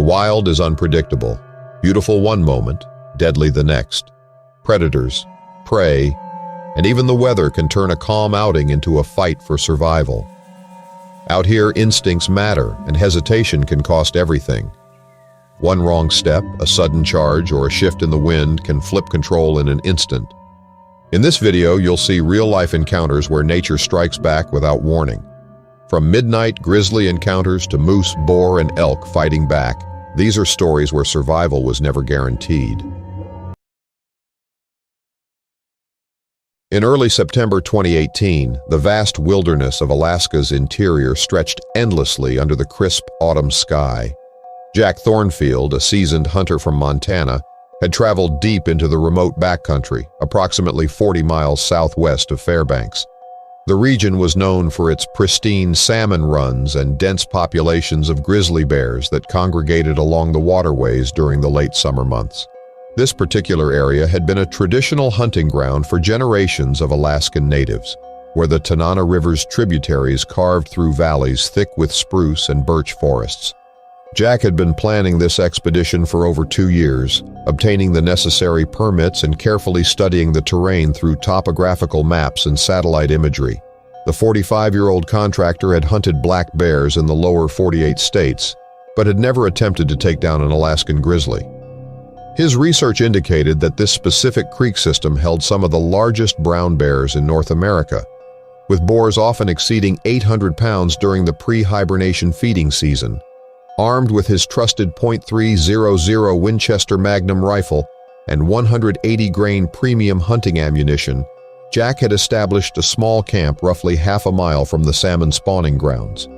wild is unpredictable. Beautiful one moment, deadly the next. Predators, prey, and even the weather can turn a calm outing into a fight for survival. Out here, instincts matter, and hesitation can cost everything. One wrong step, a sudden charge, or a shift in the wind can flip control in an instant. In this video, you'll see real-life encounters where nature strikes back without warning. From midnight grizzly encounters to moose, boar, and elk fighting back, these are stories where survival was never guaranteed. In early September 2018, the vast wilderness of Alaska's interior stretched endlessly under the crisp autumn sky. Jack Thornfield, a seasoned hunter from Montana, had traveled deep into the remote backcountry, approximately 40 miles southwest of Fairbanks. The region was known for its pristine salmon runs and dense populations of grizzly bears that congregated along the waterways during the late summer months. This particular area had been a traditional hunting ground for generations of Alaskan natives, where the Tanana River's tributaries carved through valleys thick with spruce and birch forests. Jack had been planning this expedition for over 2 years, obtaining the necessary permits and carefully studying the terrain through topographical maps and satellite imagery. The 45-year-old contractor had hunted black bears in the lower 48 states, but had never attempted to take down an Alaskan grizzly. His research indicated that this specific creek system held some of the largest brown bears in North America, with boars often exceeding 800 pounds during the pre-hibernation feeding season. Armed with his trusted .300 Winchester Magnum rifle and 180-grain premium hunting ammunition, Jack had established a small camp roughly half a mile from the salmon spawning grounds.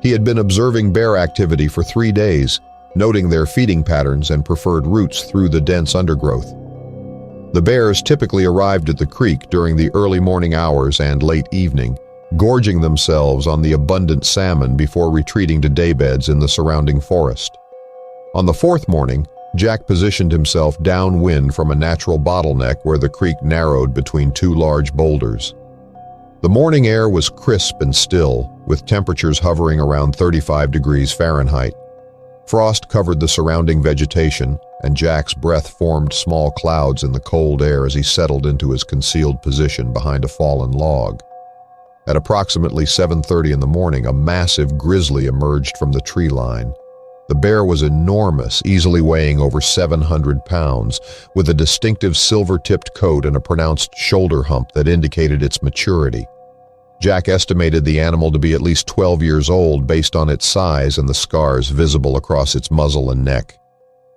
He had been observing bear activity for 3 days, noting their feeding patterns and preferred routes through the dense undergrowth. The bears typically arrived at the creek during the early morning hours and late evening, gorging themselves on the abundant salmon before retreating to daybeds in the surrounding forest. On the 4th morning, Jack positioned himself downwind from a natural bottleneck where the creek narrowed between 2 large boulders. The morning air was crisp and still, with temperatures hovering around 35 degrees Fahrenheit. Frost covered the surrounding vegetation, and Jack's breath formed small clouds in the cold air as he settled into his concealed position behind a fallen log. At approximately 7:30 in the morning, a massive grizzly emerged from the tree line. The bear was enormous, easily weighing over 700 pounds, with a distinctive silver-tipped coat and a pronounced shoulder hump that indicated its maturity. Jack estimated the animal to be at least 12 years old based on its size and the scars visible across its muzzle and neck.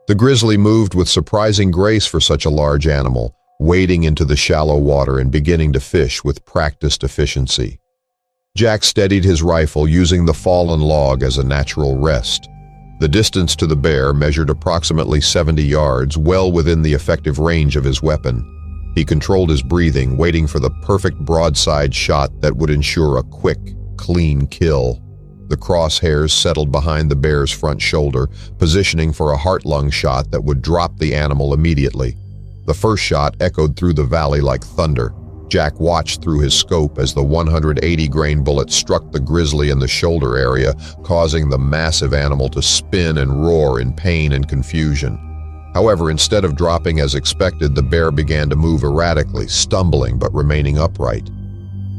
The grizzly moved with surprising grace for such a large animal, wading into the shallow water and beginning to fish with practiced efficiency. Jack steadied his rifle, using the fallen log as a natural rest. The distance to the bear measured approximately 70 yards, well within the effective range of his weapon. He controlled his breathing, waiting for the perfect broadside shot that would ensure a quick, clean kill. The crosshairs settled behind the bear's front shoulder, positioning for a heart-lung shot that would drop the animal immediately. The first shot echoed through the valley like thunder. Jack watched through his scope as the 180-grain bullet struck the grizzly in the shoulder area, causing the massive animal to spin and roar in pain and confusion. However, instead of dropping as expected, the bear began to move erratically, stumbling but remaining upright.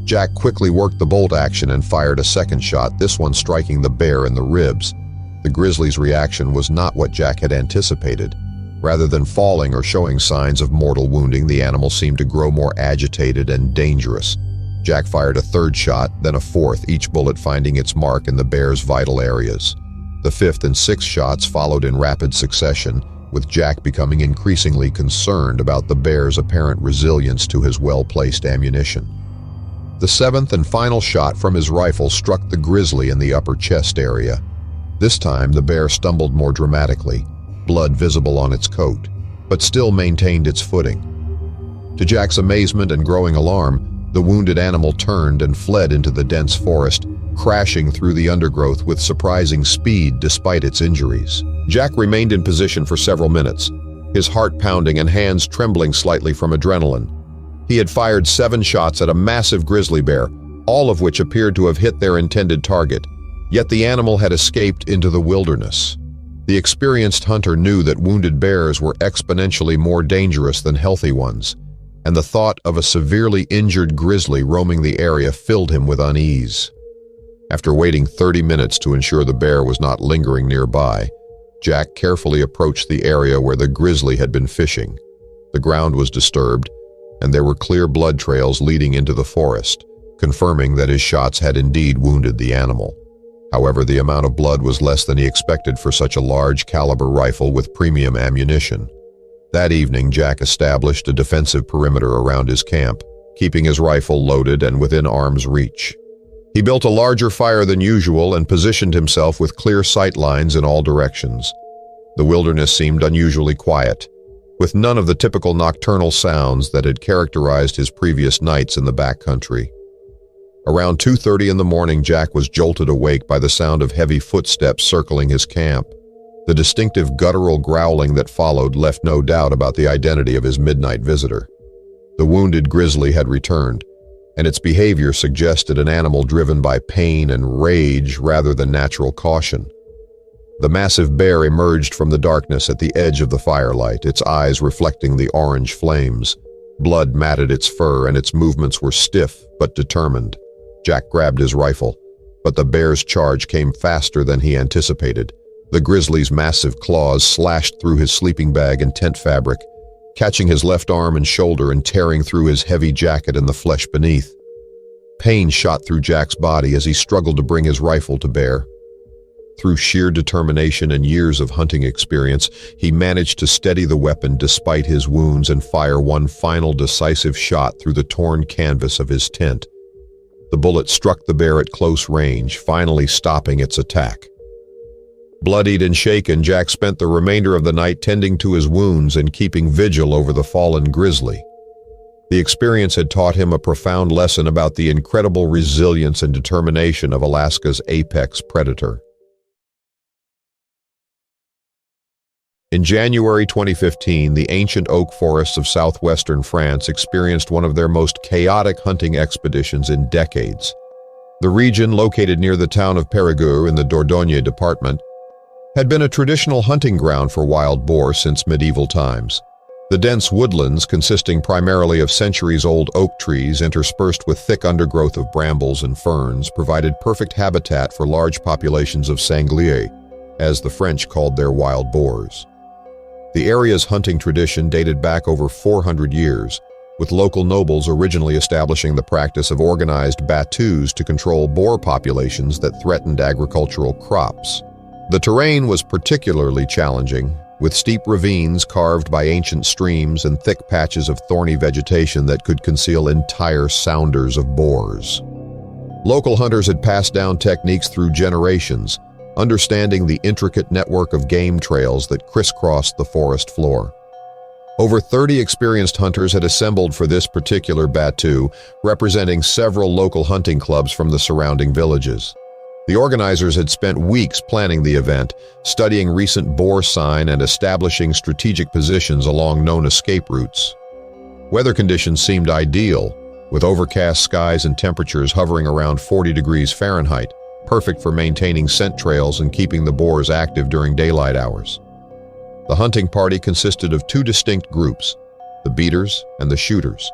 Jack quickly worked the bolt action and fired a second shot, this one striking the bear in the ribs. The grizzly's reaction was not what Jack had anticipated. Rather than falling or showing signs of mortal wounding, the animal seemed to grow more agitated and dangerous. Jack fired a third shot, then a fourth, each bullet finding its mark in the bear's vital areas. The fifth and sixth shots followed in rapid succession, with Jack becoming increasingly concerned about the bear's apparent resilience to his well-placed ammunition. The seventh and final shot from his rifle struck the grizzly in the upper chest area. This time, the bear stumbled more dramatically, blood visible on its coat, but still maintained its footing. To Jack's amazement and growing alarm, the wounded animal turned and fled into the dense forest, crashing through the undergrowth with surprising speed despite its injuries. Jack remained in position for several minutes, his heart pounding and hands trembling slightly from adrenaline. He had fired 7 shots at a massive grizzly bear, all of which appeared to have hit their intended target, yet the animal had escaped into the wilderness. The experienced hunter knew that wounded bears were exponentially more dangerous than healthy ones, and the thought of a severely injured grizzly roaming the area filled him with unease. After waiting 30 minutes to ensure the bear was not lingering nearby, Jack carefully approached the area where the grizzly had been fishing. The ground was disturbed, and there were clear blood trails leading into the forest, confirming that his shots had indeed wounded the animal. However, the amount of blood was less than he expected for such a large caliber rifle with premium ammunition. That evening, Jack established a defensive perimeter around his camp, keeping his rifle loaded and within arm's reach. He built a larger fire than usual and positioned himself with clear sight lines in all directions. The wilderness seemed unusually quiet, with none of the typical nocturnal sounds that had characterized his previous nights in the backcountry. Around 2:30 in the morning, Jack was jolted awake by the sound of heavy footsteps circling his camp. The distinctive guttural growling that followed left no doubt about the identity of his midnight visitor. The wounded grizzly had returned, and its behavior suggested an animal driven by pain and rage rather than natural caution. The massive bear emerged from the darkness at the edge of the firelight, its eyes reflecting the orange flames. Blood matted its fur, and its movements were stiff but determined. Jack grabbed his rifle, but the bear's charge came faster than he anticipated. The grizzly's massive claws slashed through his sleeping bag and tent fabric, catching his left arm and shoulder and tearing through his heavy jacket and the flesh beneath. Pain shot through Jack's body as he struggled to bring his rifle to bear. Through sheer determination and years of hunting experience, he managed to steady the weapon despite his wounds and fire one final decisive shot through the torn canvas of his tent. The bullet struck the bear at close range, finally stopping its attack. Bloodied and shaken, Jack spent the remainder of the night tending to his wounds and keeping vigil over the fallen grizzly. The experience had taught him a profound lesson about the incredible resilience and determination of Alaska's apex predator. In January 2015, the ancient oak forests of southwestern France experienced one of their most chaotic hunting expeditions in decades. The region, located near the town of Périgueux in the Dordogne department, had been a traditional hunting ground for wild boar since medieval times. The dense woodlands, consisting primarily of centuries-old oak trees interspersed with thick undergrowth of brambles and ferns, provided perfect habitat for large populations of sangliers, as the French called their wild boars. The area's hunting tradition dated back over 400 years, with local nobles originally establishing the practice of organized battues to control boar populations that threatened agricultural crops. The terrain was particularly challenging, with steep ravines carved by ancient streams and thick patches of thorny vegetation that could conceal entire sounders of boars. Local hunters had passed down techniques through generations, understanding the intricate network of game trails that crisscrossed the forest floor. Over 30 experienced hunters had assembled for this particular battue, representing several local hunting clubs from the surrounding villages. The organizers had spent weeks planning the event, studying recent boar sign and establishing strategic positions along known escape routes. Weather conditions seemed ideal, with overcast skies and temperatures hovering around 40 degrees Fahrenheit, perfect for maintaining scent trails and keeping the boars active during daylight hours. The hunting party consisted of two distinct groups, the beaters and the shooters.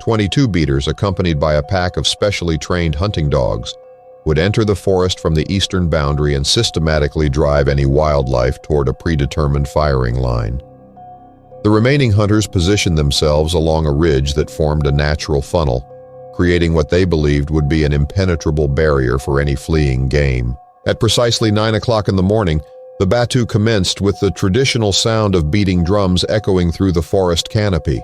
22 beaters, accompanied by a pack of specially trained hunting dogs, would enter the forest from the eastern boundary and systematically drive any wildlife toward a predetermined firing line. The remaining hunters positioned themselves along a ridge that formed a natural funnel, creating what they believed would be an impenetrable barrier for any fleeing game. At precisely 9 o'clock in the morning, the battue commenced with the traditional sound of beating drums echoing through the forest canopy.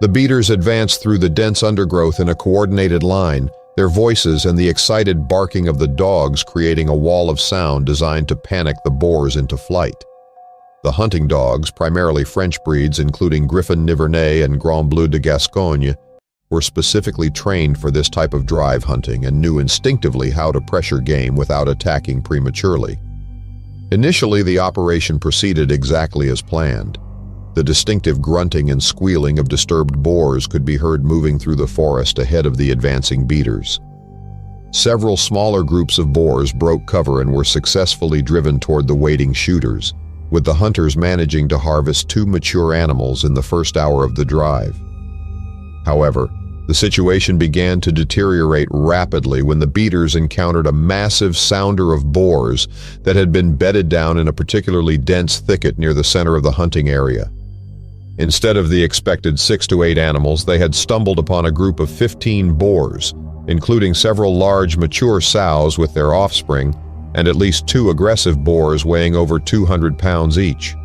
The beaters advanced through the dense undergrowth in a coordinated line, their voices and the excited barking of the dogs creating a wall of sound designed to panic the boars into flight. The hunting dogs, primarily French breeds including Griffon Nivernais and Grand Bleu de Gascogne, were specifically trained for this type of drive hunting and knew instinctively how to pressure game without attacking prematurely. Initially, the operation proceeded exactly as planned. The distinctive grunting and squealing of disturbed boars could be heard moving through the forest ahead of the advancing beaters. Several smaller groups of boars broke cover and were successfully driven toward the waiting shooters, with the hunters managing to harvest 2 mature animals in the first hour of the drive. However, the situation began to deteriorate rapidly when the beaters encountered a massive sounder of boars that had been bedded down in a particularly dense thicket near the center of the hunting area. Instead of the expected 6 to 8 animals, they had stumbled upon a group of 15 boars, including several large mature sows with their offspring, and at least 2 aggressive boars weighing over 200 pounds each.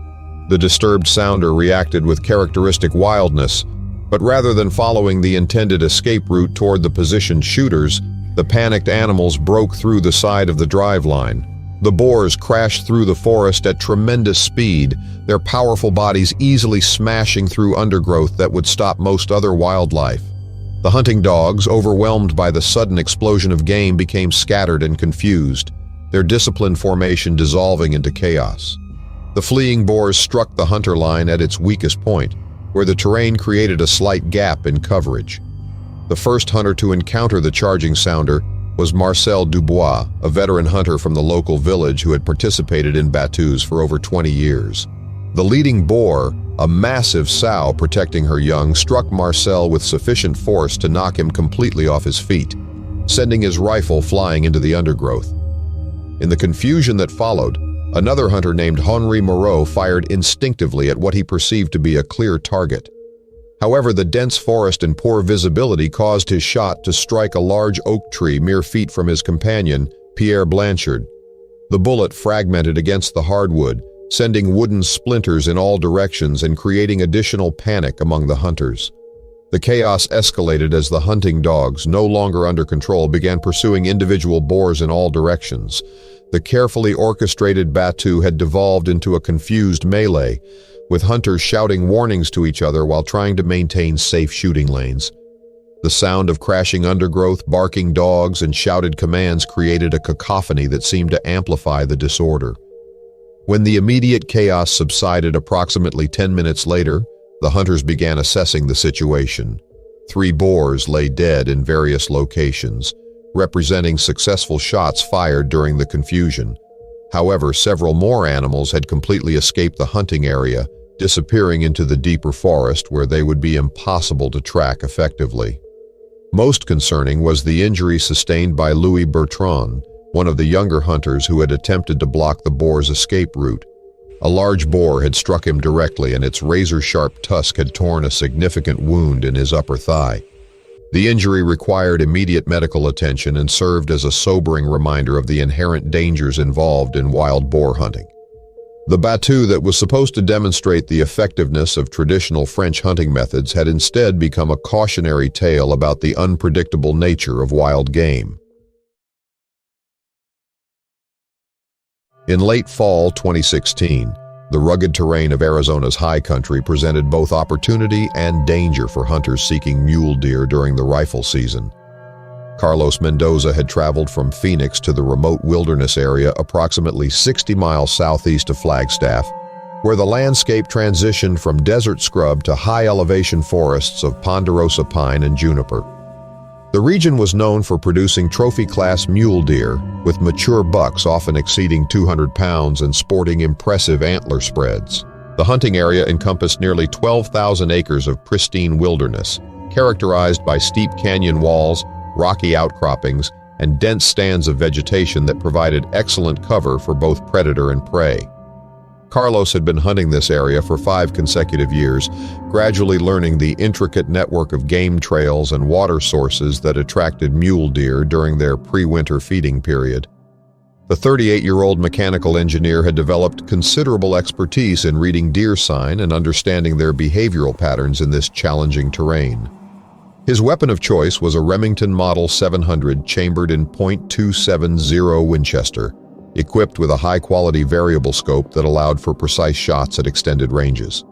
The disturbed sounder reacted with characteristic wildness, but rather than following the intended escape route toward the positioned shooters, the panicked animals broke through the side of the drive line. The boars crashed through the forest at tremendous speed, their powerful bodies easily smashing through undergrowth that would stop most other wildlife. The hunting dogs, overwhelmed by the sudden explosion of game, became scattered and confused, their disciplined formation dissolving into chaos. The fleeing boars struck the hunter line at its weakest point, where the terrain created a slight gap in coverage. The first hunter to encounter the charging sounder was Marcel Dubois, a veteran hunter from the local village who had participated in battues for over 20 years. The leading boar, a massive sow protecting her young, struck Marcel with sufficient force to knock him completely off his feet, sending his rifle flying into the undergrowth. In the confusion that followed, another hunter named Henri Moreau fired instinctively at what he perceived to be a clear target. However, the dense forest and poor visibility caused his shot to strike a large oak tree mere feet from his companion, Pierre Blanchard. The bullet fragmented against the hardwood, sending wooden splinters in all directions and creating additional panic among the hunters. The chaos escalated as the hunting dogs, no longer under control, began pursuing individual boars in all directions. The carefully orchestrated battue had devolved into a confused melee, with hunters shouting warnings to each other while trying to maintain safe shooting lanes. The sound of crashing undergrowth, barking dogs, and shouted commands created a cacophony that seemed to amplify the disorder. When the immediate chaos subsided approximately 10 minutes later, the hunters began assessing the situation. 3 boars lay dead in various locations, representing successful shots fired during the confusion. However, several more animals had completely escaped the hunting area, disappearing into the deeper forest where they would be impossible to track effectively. Most concerning was the injury sustained by Louis Bertrand, one of the younger hunters who had attempted to block the boar's escape route. A large boar had struck him directly, and its razor-sharp tusk had torn a significant wound in his upper thigh. The injury required immediate medical attention and served as a sobering reminder of the inherent dangers involved in wild boar hunting. The battue that was supposed to demonstrate the effectiveness of traditional French hunting methods had instead become a cautionary tale about the unpredictable nature of wild game. In late fall 2016, the rugged terrain of Arizona's high country presented both opportunity and danger for hunters seeking mule deer during the rifle season. Carlos Mendoza had traveled from Phoenix to the remote wilderness area approximately 60 miles southeast of Flagstaff, where the landscape transitioned from desert scrub to high-elevation forests of ponderosa pine and juniper. The region was known for producing trophy-class mule deer, with mature bucks often exceeding 200 pounds and sporting impressive antler spreads. The hunting area encompassed nearly 12,000 acres of pristine wilderness, characterized by steep canyon walls, rocky outcroppings, and dense stands of vegetation that provided excellent cover for both predator and prey. Carlos had been hunting this area for 5 consecutive years, gradually learning the intricate network of game trails and water sources that attracted mule deer during their pre-winter feeding period. The 38-year-old mechanical engineer had developed considerable expertise in reading deer sign and understanding their behavioral patterns in this challenging terrain. His weapon of choice was a Remington Model 700 chambered in .270 Winchester, equipped with a high-quality variable scope that allowed for precise shots at extended ranges.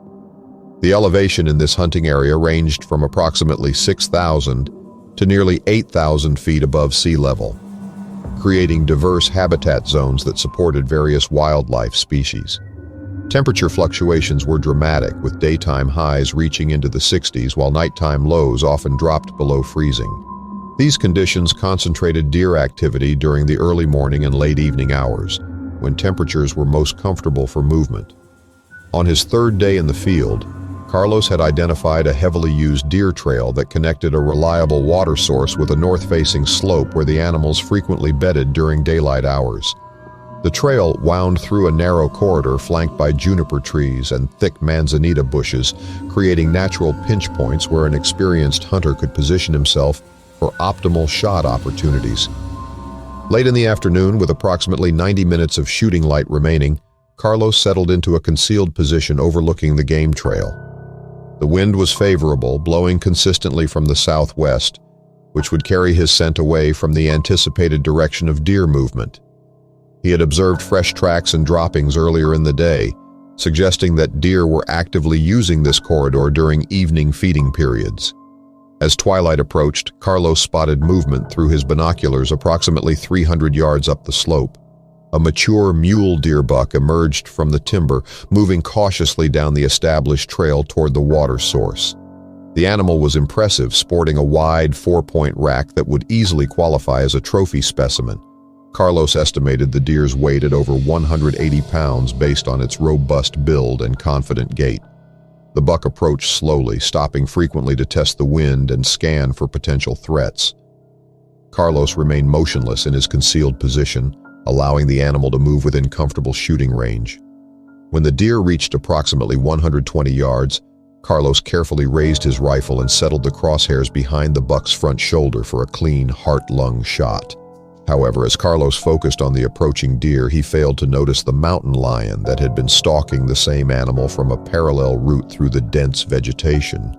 The elevation in this hunting area ranged from approximately 6,000 to nearly 8,000 feet above sea level, creating diverse habitat zones that supported various wildlife species. Temperature fluctuations were dramatic, with daytime highs reaching into the 60s while nighttime lows often dropped below freezing. These conditions concentrated deer activity during the early morning and late evening hours, when temperatures were most comfortable for movement. On his third day in the field, Carlos had identified a heavily used deer trail that connected a reliable water source with a north-facing slope where the animals frequently bedded during daylight hours. The trail wound through a narrow corridor flanked by juniper trees and thick manzanita bushes, creating natural pinch points where an experienced hunter could position himself for optimal shot opportunities. Late in the afternoon, with approximately 90 minutes of shooting light remaining, Carlos settled into a concealed position overlooking the game trail. The wind was favorable, blowing consistently from the southwest, which would carry his scent away from the anticipated direction of deer movement. He had observed fresh tracks and droppings earlier in the day, suggesting that deer were actively using this corridor during evening feeding periods. As twilight approached, Carlos spotted movement through his binoculars approximately 300 yards up the slope. A mature mule deer buck emerged from the timber, moving cautiously down the established trail toward the water source. The animal was impressive, sporting a wide 4-point rack that would easily qualify as a trophy specimen. Carlos estimated the deer's weight at over 180 pounds based on its robust build and confident gait. The buck approached slowly, stopping frequently to test the wind and scan for potential threats. Carlos remained motionless in his concealed position, allowing the animal to move within comfortable shooting range. When the deer reached approximately 120 yards, Carlos carefully raised his rifle and settled the crosshairs behind the buck's front shoulder for a clean heart-lung shot. However, as Carlos focused on the approaching deer, he failed to notice the mountain lion that had been stalking the same animal from a parallel route through the dense vegetation.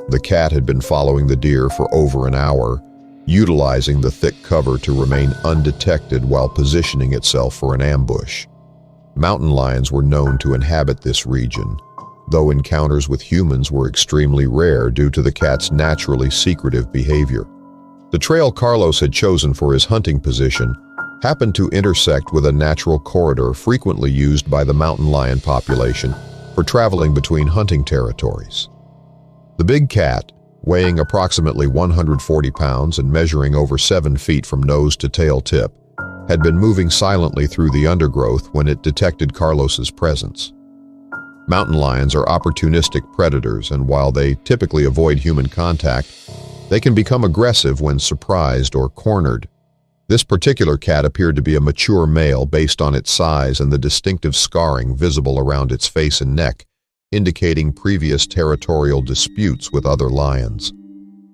The cat had been following the deer for over an hour, utilizing the thick cover to remain undetected while positioning itself for an ambush. Mountain lions were known to inhabit this region, though encounters with humans were extremely rare due to the cat's naturally secretive behavior. The trail Carlos had chosen for his hunting position happened to intersect with a natural corridor frequently used by the mountain lion population for traveling between hunting territories. The big cat, weighing approximately 140 pounds and measuring over 7 feet from nose to tail tip, had been moving silently through the undergrowth when it detected Carlos's presence. Mountain lions are opportunistic predators, and while they typically avoid human contact, they can become aggressive when surprised or cornered. This particular cat appeared to be a mature male based on its size and the distinctive scarring visible around its face and neck, indicating previous territorial disputes with other lions.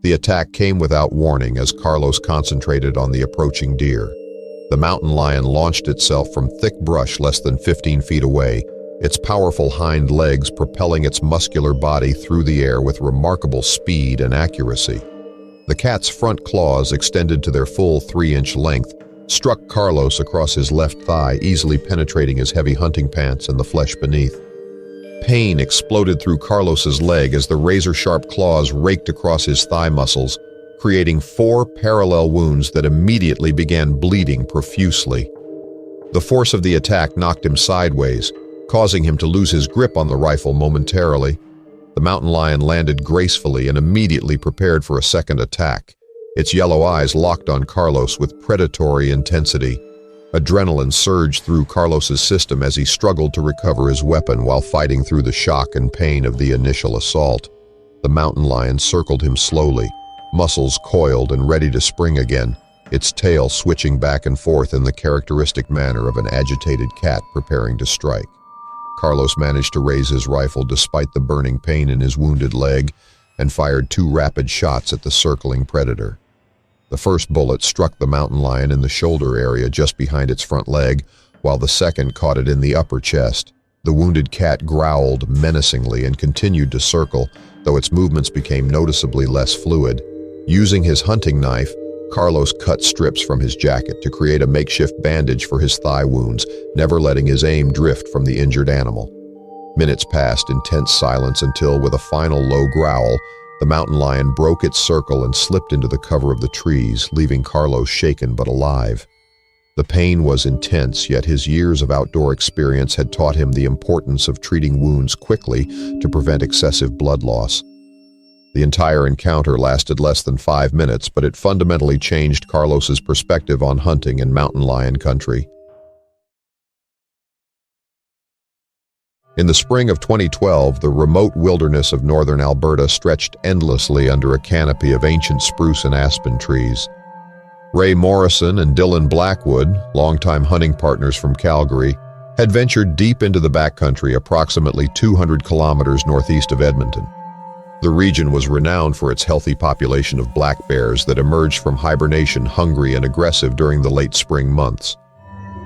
The attack came without warning as Carlos concentrated on the approaching deer. The mountain lion launched itself from thick brush less than 15 feet away, its powerful hind legs propelling its muscular body through the air with remarkable speed and accuracy. The cat's front claws, extended to their full 3-inch length, struck Carlos across his left thigh, easily penetrating his heavy hunting pants and the flesh beneath. Pain exploded through Carlos's leg as the razor-sharp claws raked across his thigh muscles, creating 4 parallel wounds that immediately began bleeding profusely. The force of the attack knocked him sideways, causing him to lose his grip on the rifle momentarily. The mountain lion landed gracefully and immediately prepared for a second attack. Its yellow eyes locked on Carlos with predatory intensity. Adrenaline surged through Carlos's system as he struggled to recover his weapon while fighting through the shock and pain of the initial assault. The mountain lion circled him slowly, muscles coiled and ready to spring again, its tail switching back and forth in the characteristic manner of an agitated cat preparing to strike. Carlos managed to raise his rifle despite the burning pain in his wounded leg and fired 2 rapid shots at the circling predator. The first bullet struck the mountain lion in the shoulder area just behind its front leg, while the second caught it in the upper chest. The wounded cat growled menacingly and continued to circle, though its movements became noticeably less fluid. Using his hunting knife, Carlos cut strips from his jacket to create a makeshift bandage for his thigh wounds, never letting his aim drift from the injured animal. Minutes passed in tense silence until, with a final low growl, the mountain lion broke its circle and slipped into the cover of the trees, leaving Carlos shaken but alive. The pain was intense, yet his years of outdoor experience had taught him the importance of treating wounds quickly to prevent excessive blood loss. The entire encounter lasted less than 5 minutes, but it fundamentally changed Carlos's perspective on hunting in mountain lion country. In the spring of 2012, the remote wilderness of northern Alberta stretched endlessly under a canopy of ancient spruce and aspen trees. Ray Morrison and Dylan Blackwood, longtime hunting partners from Calgary, had ventured deep into the backcountry approximately 200 kilometers northeast of Edmonton. The region was renowned for its healthy population of black bears that emerged from hibernation hungry and aggressive during the late spring months.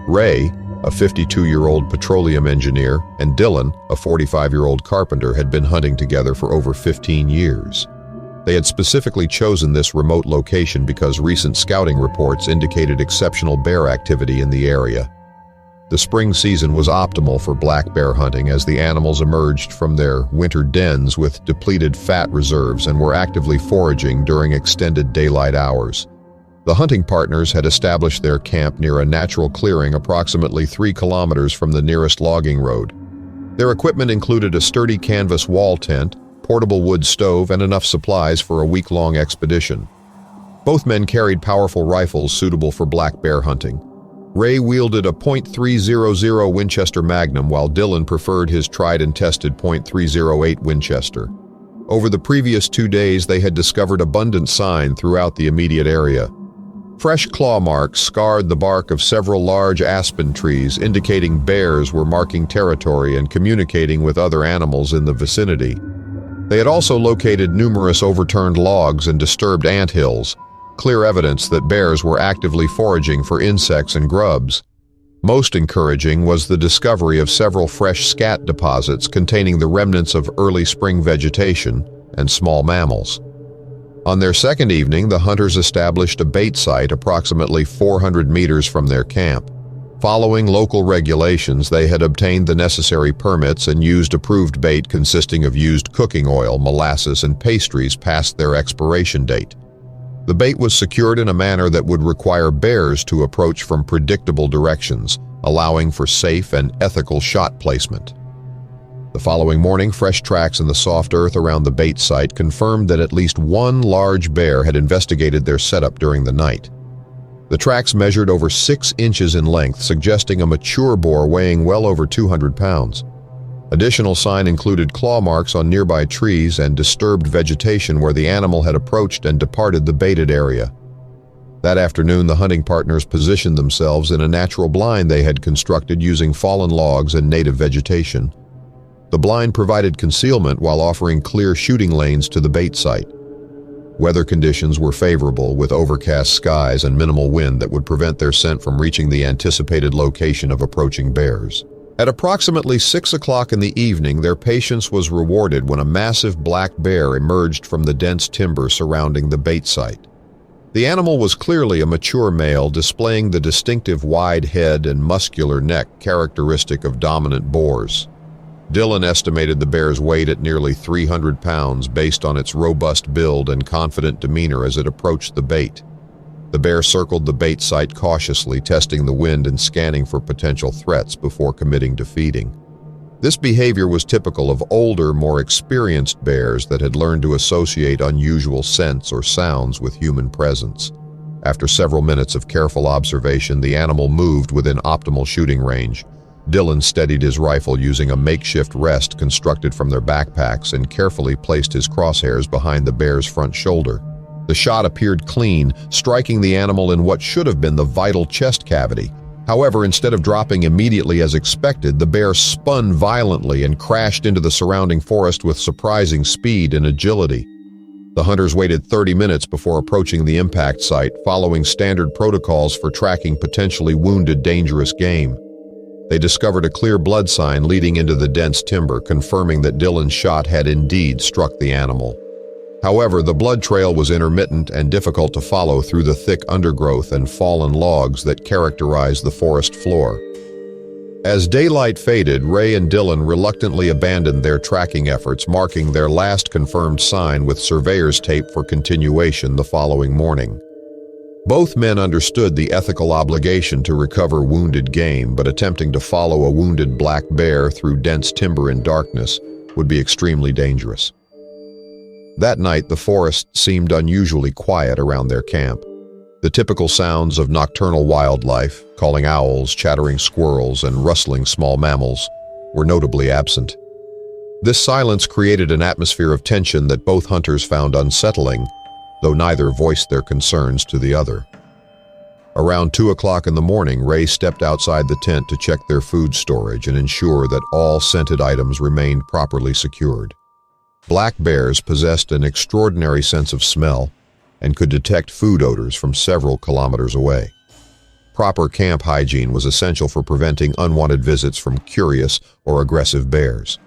Ray, a 52-year-old petroleum engineer, and Dylan, a 45-year-old carpenter, had been hunting together for over 15 years. They had specifically chosen this remote location because recent scouting reports indicated exceptional bear activity in the area. The spring season was optimal for black bear hunting as the animals emerged from their winter dens with depleted fat reserves and were actively foraging during extended daylight hours. The hunting partners had established their camp near a natural clearing approximately 3 kilometers from the nearest logging road. Their equipment included a sturdy canvas wall tent, portable wood stove, and enough supplies for a week-long expedition. Both men carried powerful rifles suitable for black bear hunting. Ray wielded a .300 Winchester Magnum while Dylan preferred his tried-and-tested .308 Winchester. Over the previous 2 days, they had discovered abundant sign throughout the immediate area. Fresh claw marks scarred the bark of several large aspen trees, indicating bears were marking territory and communicating with other animals in the vicinity. They had also located numerous overturned logs and disturbed anthills, clear evidence that bears were actively foraging for insects and grubs. Most encouraging was the discovery of several fresh scat deposits containing the remnants of early spring vegetation and small mammals. On their second evening, the hunters established a bait site approximately 400 meters from their camp. Following local regulations, they had obtained the necessary permits and used approved bait consisting of used cooking oil, molasses, and pastries past their expiration date. The bait was secured in a manner that would require bears to approach from predictable directions, allowing for safe and ethical shot placement. The following morning, fresh tracks in the soft earth around the bait site confirmed that at least one large bear had investigated their setup during the night. The tracks measured over 6 inches in length, suggesting a mature boar weighing well over 200 pounds. Additional sign included claw marks on nearby trees and disturbed vegetation where the animal had approached and departed the baited area. That afternoon, the hunting partners positioned themselves in a natural blind they had constructed using fallen logs and native vegetation. The blind provided concealment while offering clear shooting lanes to the bait site. Weather conditions were favorable, with overcast skies and minimal wind that would prevent their scent from reaching the anticipated location of approaching bears. At approximately 6 o'clock in the evening, their patience was rewarded when a massive black bear emerged from the dense timber surrounding the bait site. The animal was clearly a mature male, displaying the distinctive wide head and muscular neck characteristic of dominant boars. Dylan estimated the bear's weight at nearly 300 pounds based on its robust build and confident demeanor as it approached the bait. The bear circled the bait site cautiously, testing the wind and scanning for potential threats before committing to feeding. This behavior was typical of older, more experienced bears that had learned to associate unusual scents or sounds with human presence. After several minutes of careful observation, the animal moved within optimal shooting range. Dylan steadied his rifle using a makeshift rest constructed from their backpacks and carefully placed his crosshairs behind the bear's front shoulder. The shot appeared clean, striking the animal in what should have been the vital chest cavity. However, instead of dropping immediately as expected, the bear spun violently and crashed into the surrounding forest with surprising speed and agility. The hunters waited 30 minutes before approaching the impact site, following standard protocols for tracking potentially wounded, dangerous game. They discovered a clear blood sign leading into the dense timber, confirming that Dylan's shot had indeed struck the animal. However, the blood trail was intermittent and difficult to follow through the thick undergrowth and fallen logs that characterized the forest floor. As daylight faded, Ray and Dylan reluctantly abandoned their tracking efforts, marking their last confirmed sign with surveyor's tape for continuation the following morning. Both men understood the ethical obligation to recover wounded game, but attempting to follow a wounded black bear through dense timber in darkness would be extremely dangerous. That night, the forest seemed unusually quiet around their camp. The typical sounds of nocturnal wildlife, calling owls, chattering squirrels, and rustling small mammals, were notably absent. This silence created an atmosphere of tension that both hunters found unsettling, though neither voiced their concerns to the other. Around 2 o'clock in the morning, Ray stepped outside the tent to check their food storage and ensure that all scented items remained properly secured. Black bears possessed an extraordinary sense of smell and could detect food odors from several kilometers away. Proper camp hygiene was essential for preventing unwanted visits from curious or aggressive bears.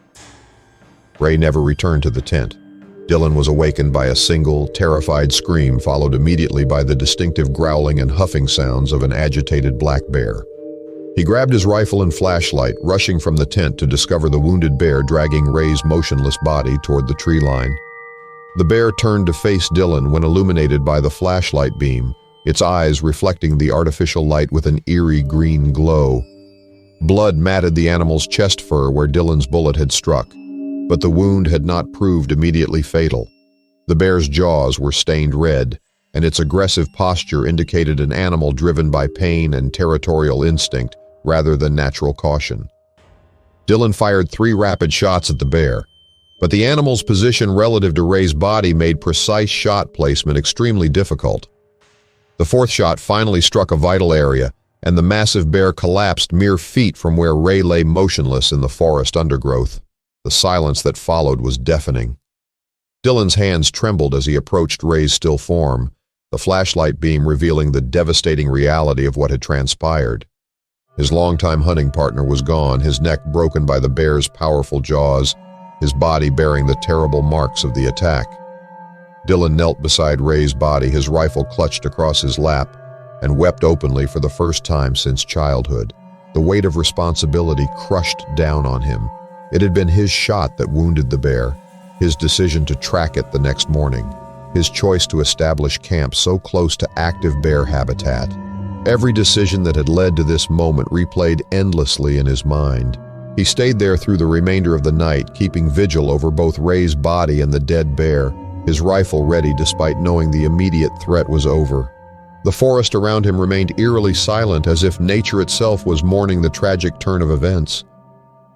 Ray never returned to the tent. Dylan was awakened by a single, terrified scream, followed immediately by the distinctive growling and huffing sounds of an agitated black bear. He grabbed his rifle and flashlight, rushing from the tent to discover the wounded bear dragging Ray's motionless body toward the tree line. The bear turned to face Dylan when illuminated by the flashlight beam, its eyes reflecting the artificial light with an eerie green glow. Blood matted the animal's chest fur where Dylan's bullet had struck, but the wound had not proved immediately fatal. The bear's jaws were stained red, and its aggressive posture indicated an animal driven by pain and territorial instinct rather than natural caution. Dylan fired 3 rapid shots at the bear, but the animal's position relative to Ray's body made precise shot placement extremely difficult. The 4th shot finally struck a vital area, and the massive bear collapsed mere feet from where Ray lay motionless in the forest undergrowth. The silence that followed was deafening. Dylan's hands trembled as he approached Ray's still form, the flashlight beam revealing the devastating reality of what had transpired. His longtime hunting partner was gone, his neck broken by the bear's powerful jaws, his body bearing the terrible marks of the attack. Dylan knelt beside Ray's body, his rifle clutched across his lap, and wept openly for the first time since childhood. The weight of responsibility crushed down on him. It had been his shot that wounded the bear, his decision to track it the next morning, his choice to establish camp so close to active bear habitat. Every decision that had led to this moment replayed endlessly in his mind. He stayed there through the remainder of the night, keeping vigil over both Ray's body and the dead bear, his rifle ready despite knowing the immediate threat was over. The forest around him remained eerily silent, as if nature itself was mourning the tragic turn of events.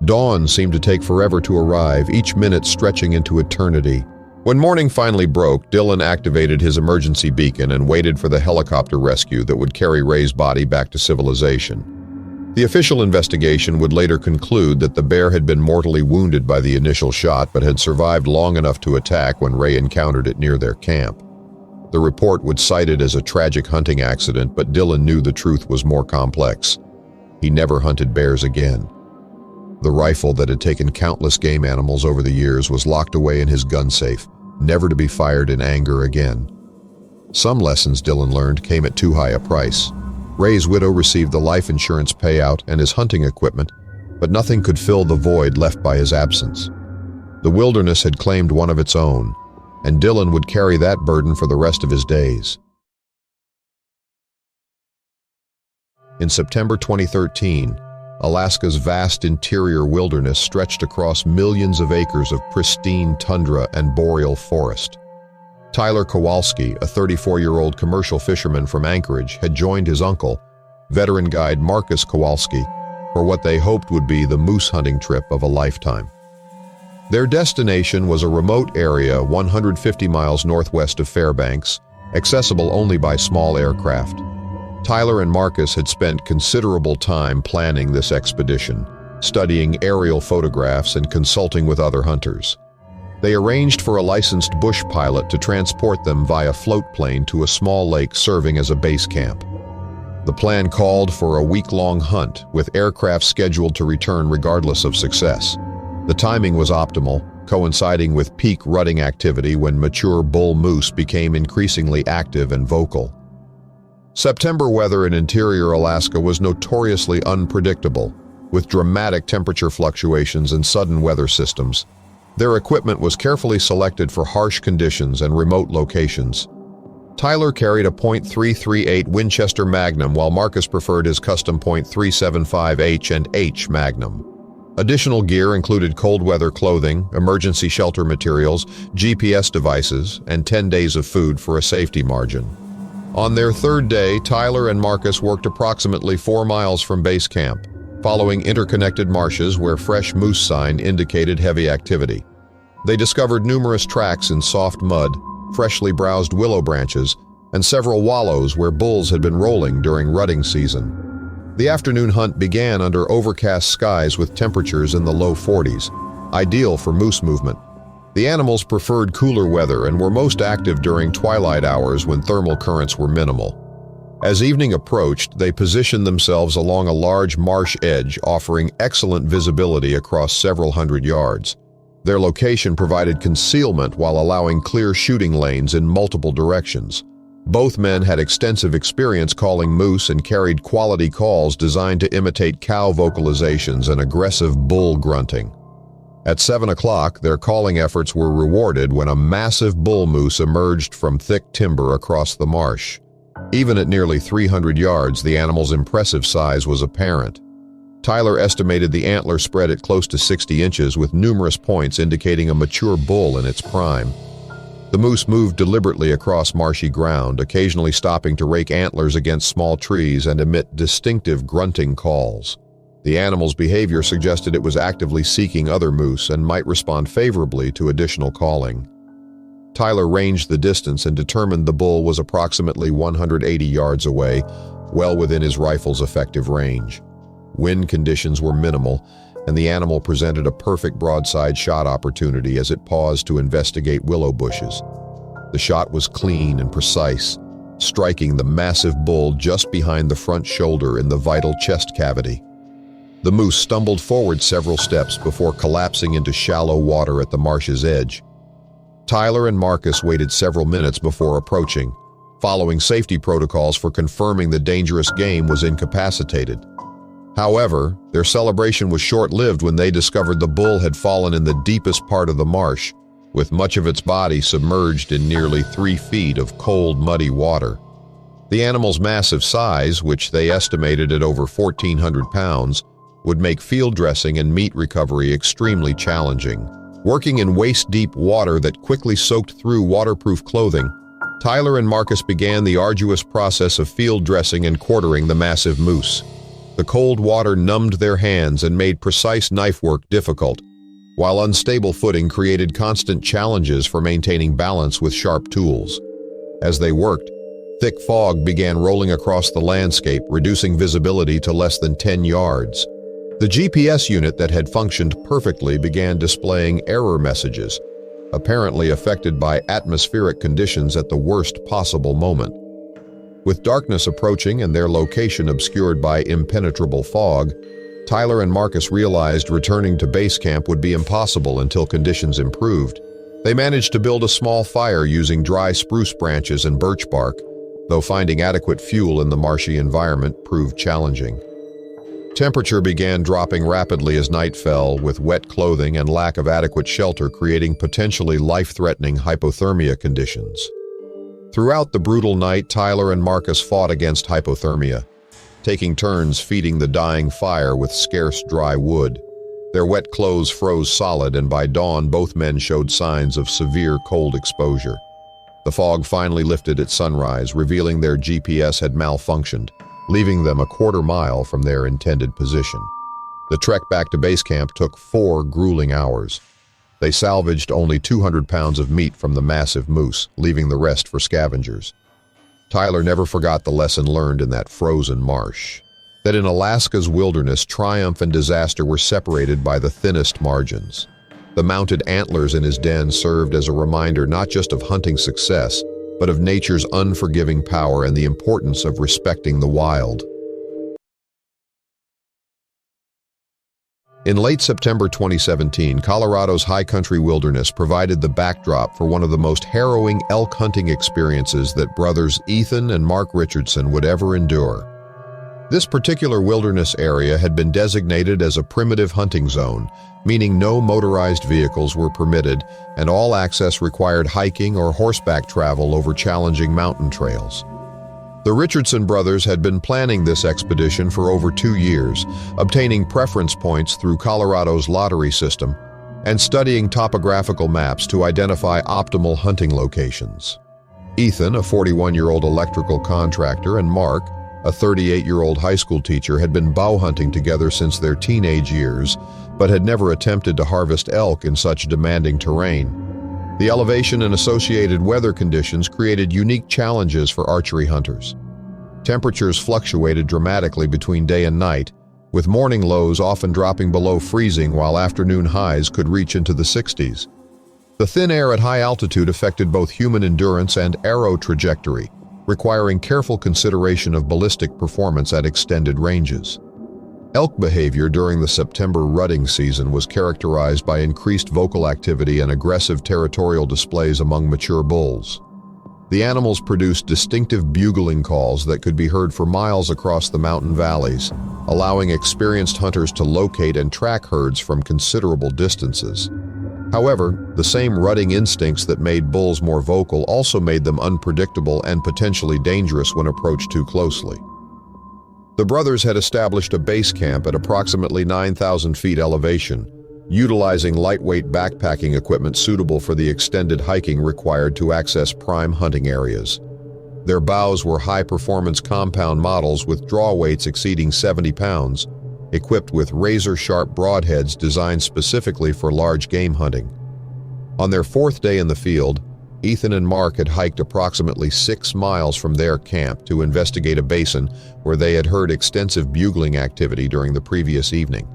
Dawn seemed to take forever to arrive, each minute stretching into eternity. When morning finally broke, Dylan activated his emergency beacon and waited for the helicopter rescue that would carry Ray's body back to civilization. The official investigation would later conclude that the bear had been mortally wounded by the initial shot but had survived long enough to attack when Ray encountered it near their camp. The report would cite it as a tragic hunting accident, but Dylan knew the truth was more complex. He never hunted bears again. The rifle that had taken countless game animals over the years was locked away in his gun safe, never to be fired in anger again. Some lessons Dylan learned came at too high a price. Ray's widow received the life insurance payout and his hunting equipment, but nothing could fill the void left by his absence. The wilderness had claimed one of its own, and Dylan would carry that burden for the rest of his days. In September 2013, Alaska's vast interior wilderness stretched across millions of acres of pristine tundra and boreal forest. Tyler Kowalski, a 34-year-old commercial fisherman from Anchorage, had joined his uncle, veteran guide Marcus Kowalski, for what they hoped would be the moose hunting trip of a lifetime. Their destination was a remote area 150 miles northwest of Fairbanks, accessible only by small aircraft. Tyler and Marcus had spent considerable time planning this expedition, studying aerial photographs and consulting with other hunters. They arranged for a licensed bush pilot to transport them via float plane to a small lake serving as a base camp. The plan called for a week-long hunt, with aircraft scheduled to return regardless of success. The timing was optimal, coinciding with peak rutting activity when mature bull moose became increasingly active and vocal. September weather in interior Alaska was notoriously unpredictable, with dramatic temperature fluctuations and sudden weather systems. Their equipment was carefully selected for harsh conditions and remote locations. Tyler carried a .338 Winchester Magnum, while Marcus preferred his custom .375 H&H Magnum. Additional gear included cold weather clothing, emergency shelter materials, GPS devices, and 10 days of food for a safety margin. On their third day, Tyler and Marcus worked approximately 4 miles from base camp. following interconnected marshes where fresh moose sign indicated heavy activity. They discovered numerous tracks in soft mud, freshly browsed willow branches, and several wallows where bulls had been rolling during rutting season. The afternoon hunt began under overcast skies with temperatures in the low 40s, ideal for moose movement. The animals preferred cooler weather and were most active during twilight hours when thermal currents were minimal. As evening approached, they positioned themselves along a large marsh edge, offering excellent visibility across several hundred yards. Their location provided concealment while allowing clear shooting lanes in multiple directions. Both men had extensive experience calling moose and carried quality calls designed to imitate cow vocalizations and aggressive bull grunting. At 7 o'clock, their calling efforts were rewarded when a massive bull moose emerged from thick timber across the marsh. Even at nearly 300 yards, the animal's impressive size was apparent. Tyler estimated the antler spread at close to 60 inches, with numerous points indicating a mature bull in its prime. The moose moved deliberately across marshy ground, occasionally stopping to rake antlers against small trees and emit distinctive grunting calls. The animal's behavior suggested it was actively seeking other moose and might respond favorably to additional calling. Tyler ranged the distance and determined the bull was approximately 180 yards away, well within his rifle's effective range. Wind conditions were minimal, and the animal presented a perfect broadside shot opportunity as it paused to investigate willow bushes. The shot was clean and precise, striking the massive bull just behind the front shoulder in the vital chest cavity. The moose stumbled forward several steps before collapsing into shallow water at the marsh's edge. Tyler and Marcus waited several minutes before approaching, following safety protocols for confirming the dangerous game was incapacitated. However, their celebration was short-lived when they discovered the bull had fallen in the deepest part of the marsh, with much of its body submerged in nearly 3 feet of cold, muddy water. The animal's massive size, which they estimated at over 1,400 pounds, would make field dressing and meat recovery extremely challenging. Working in waist-deep water that quickly soaked through waterproof clothing, Tyler and Marcus began the arduous process of field dressing and quartering the massive moose. The cold water numbed their hands and made precise knife work difficult, while unstable footing created constant challenges for maintaining balance with sharp tools. As they worked, thick fog began rolling across the landscape, reducing visibility to less than 10 yards. The GPS unit that had functioned perfectly began displaying error messages, apparently affected by atmospheric conditions at the worst possible moment. With darkness approaching and their location obscured by impenetrable fog, Tyler and Marcus realized returning to base camp would be impossible until conditions improved. They managed to build a small fire using dry spruce branches and birch bark, though finding adequate fuel in the marshy environment proved challenging. Temperature began dropping rapidly as night fell, with wet clothing and lack of adequate shelter creating potentially life-threatening hypothermia conditions. Throughout the brutal night, Tyler and Marcus fought against hypothermia, taking turns feeding the dying fire with scarce dry wood. Their wet clothes froze solid, and by dawn both men showed signs of severe cold exposure. The fog finally lifted at sunrise, revealing their GPS had malfunctioned, leaving them a quarter mile from their intended position. The trek back to base camp took 4 grueling hours. They salvaged only 200 pounds of meat from the massive moose, leaving the rest for scavengers. Tyler never forgot the lesson learned in that frozen marsh, that in Alaska's wilderness, triumph and disaster were separated by the thinnest margins. The mounted antlers in his den served as a reminder not just of hunting success, but of nature's unforgiving power and the importance of respecting the wild. In late September 2017, Colorado's high country wilderness provided the backdrop for one of the most harrowing elk hunting experiences that brothers Ethan and Mark Richardson would ever endure. This particular wilderness area had been designated as a primitive hunting zone, meaning no motorized vehicles were permitted and all access required hiking or horseback travel over challenging mountain trails. The Richardson brothers had been planning this expedition for over 2 years, obtaining preference points through Colorado's lottery system and studying topographical maps to identify optimal hunting locations. Ethan, a 41-year-old electrical contractor, and Mark, a 38-year-old high school teacher, had been bow hunting together since their teenage years, but had never attempted to harvest elk in such demanding terrain. The elevation and associated weather conditions created unique challenges for archery hunters. Temperatures fluctuated dramatically between day and night, with morning lows often dropping below freezing while afternoon highs could reach into the 60s. The thin air at high altitude affected both human endurance and arrow trajectory, requiring careful consideration of ballistic performance at extended ranges. Elk behavior during the September rutting season was characterized by increased vocal activity and aggressive territorial displays among mature bulls. The animals produced distinctive bugling calls that could be heard for miles across the mountain valleys, allowing experienced hunters to locate and track herds from considerable distances. However, the same rutting instincts that made bulls more vocal also made them unpredictable and potentially dangerous when approached too closely. The brothers had established a base camp at approximately 9,000 feet elevation, utilizing lightweight backpacking equipment suitable for the extended hiking required to access prime hunting areas. Their bows were high-performance compound models with draw weights exceeding 70 pounds, equipped with razor-sharp broadheads designed specifically for large game hunting. On their fourth day in the field, Ethan and Mark had hiked approximately 6 miles from their camp to investigate a basin where they had heard extensive bugling activity during the previous evening.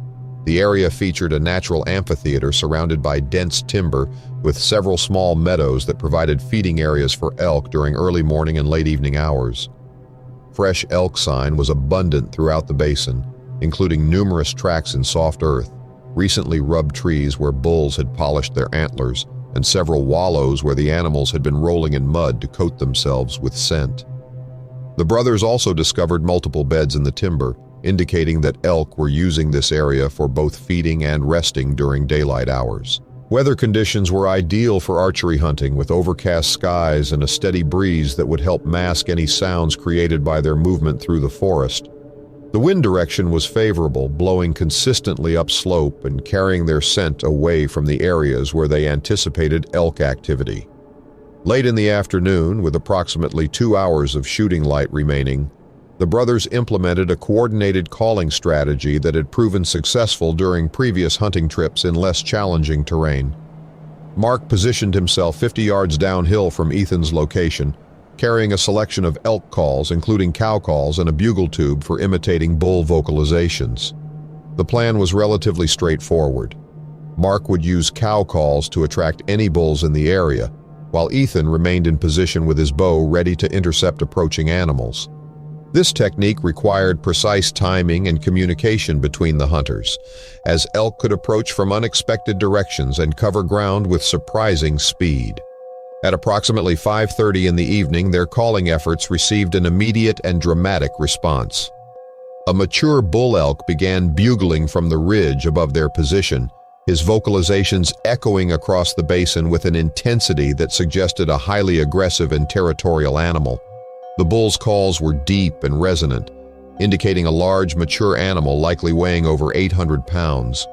The area featured a natural amphitheater surrounded by dense timber with several small meadows that provided feeding areas for elk during early morning and late evening hours. Fresh elk sign was abundant throughout the basin, including numerous tracks in soft earth, recently rubbed trees where bulls had polished their antlers, and several wallows where the animals had been rolling in mud to coat themselves with scent. The brothers also discovered multiple beds in the timber, indicating that elk were using this area for both feeding and resting during daylight hours. Weather conditions were ideal for archery hunting, with overcast skies and a steady breeze that would help mask any sounds created by their movement through the forest. The wind direction was favorable, blowing consistently upslope and carrying their scent away from the areas where they anticipated elk activity. Late in the afternoon, with approximately 2 hours of shooting light remaining, the brothers implemented a coordinated calling strategy that had proven successful during previous hunting trips in less challenging terrain. Mark positioned himself 50 yards downhill from Ethan's location, carrying a selection of elk calls, including cow calls and a bugle tube for imitating bull vocalizations. The plan was relatively straightforward. Mark would use cow calls to attract any bulls in the area, while Ethan remained in position with his bow ready to intercept approaching animals. This technique required precise timing and communication between the hunters, as elk could approach from unexpected directions and cover ground with surprising speed. At approximately 5:30 in the evening, their calling efforts received an immediate and dramatic response. A mature bull elk began bugling from the ridge above their position, his vocalizations echoing across the basin with an intensity that suggested a highly aggressive and territorial animal. The bull's calls were deep and resonant, indicating a large, mature animal likely weighing over 800 pounds.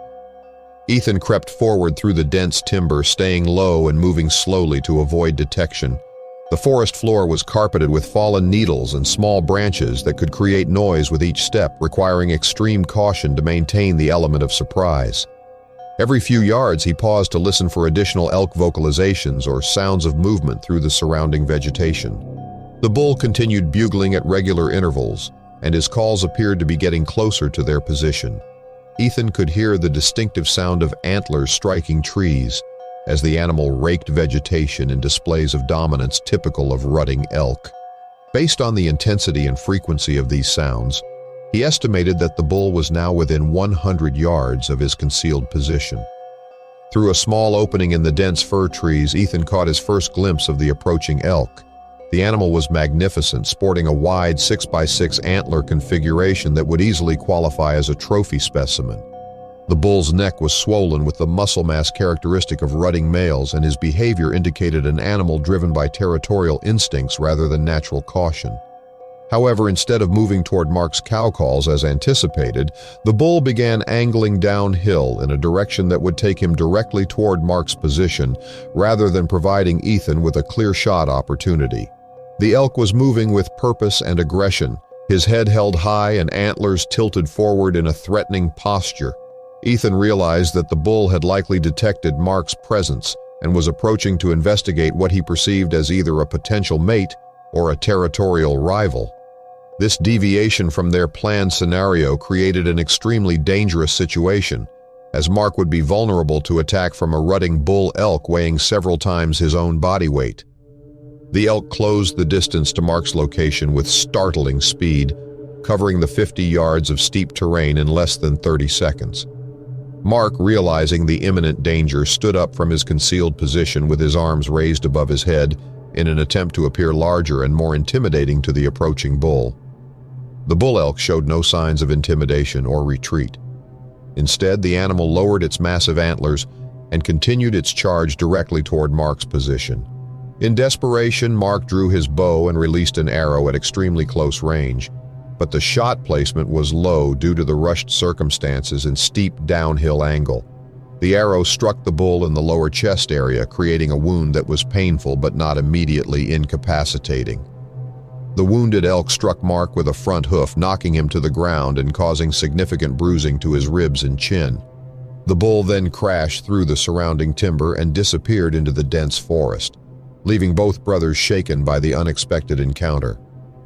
Ethan crept forward through the dense timber, staying low and moving slowly to avoid detection. The forest floor was carpeted with fallen needles and small branches that could create noise with each step, requiring extreme caution to maintain the element of surprise. Every few yards, he paused to listen for additional elk vocalizations or sounds of movement through the surrounding vegetation. The bull continued bugling at regular intervals, and his calls appeared to be getting closer to their position. Ethan could hear the distinctive sound of antlers striking trees as the animal raked vegetation in displays of dominance typical of rutting elk. Based on the intensity and frequency of these sounds, he estimated that the bull was now within 100 yards of his concealed position. Through a small opening in the dense fir trees, Ethan caught his first glimpse of the approaching elk. The animal was magnificent, sporting a wide 6x6 antler configuration that would easily qualify as a trophy specimen. The bull's neck was swollen with the muscle mass characteristic of rutting males, and his behavior indicated an animal driven by territorial instincts rather than natural caution. However, instead of moving toward Mark's cow calls as anticipated, the bull began angling downhill in a direction that would take him directly toward Mark's position, rather than providing Ethan with a clear shot opportunity. The elk was moving with purpose and aggression, His head held high and antlers tilted forward in a threatening posture. Ethan realized that the bull had likely detected Mark's presence and was approaching to investigate what he perceived as either a potential mate or a territorial rival. This deviation from their planned scenario created an extremely dangerous situation, as Mark would be vulnerable to attack from a rutting bull elk weighing several times his own body weight. The elk closed the distance to Mark's location with startling speed, covering the 50 yards of steep terrain in less than 30 seconds. Mark, realizing the imminent danger, stood up from his concealed position with his arms raised above his head in an attempt to appear larger and more intimidating to the approaching bull. The bull elk showed no signs of intimidation or retreat. Instead, the animal lowered its massive antlers and continued its charge directly toward Mark's position. In desperation, Mark drew his bow and released an arrow at extremely close range, but the shot placement was low due to the rushed circumstances and steep downhill angle. The arrow struck the bull in the lower chest area, creating a wound that was painful but not immediately incapacitating. The wounded elk struck Mark with a front hoof, knocking him to the ground and causing significant bruising to his ribs and chin. The bull then crashed through the surrounding timber and disappeared into the dense forest, leaving both brothers shaken by the unexpected encounter.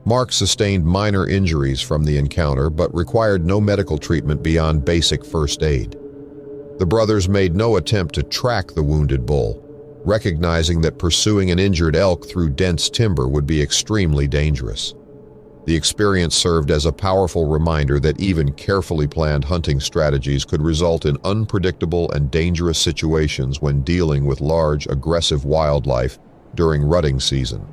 Mark sustained minor injuries from the encounter but required no medical treatment beyond basic first aid. The brothers made no attempt to track the wounded bull, recognizing that pursuing an injured elk through dense timber would be extremely dangerous. The experience served as a powerful reminder that even carefully planned hunting strategies could result in unpredictable and dangerous situations when dealing with large, aggressive wildlife during rutting season.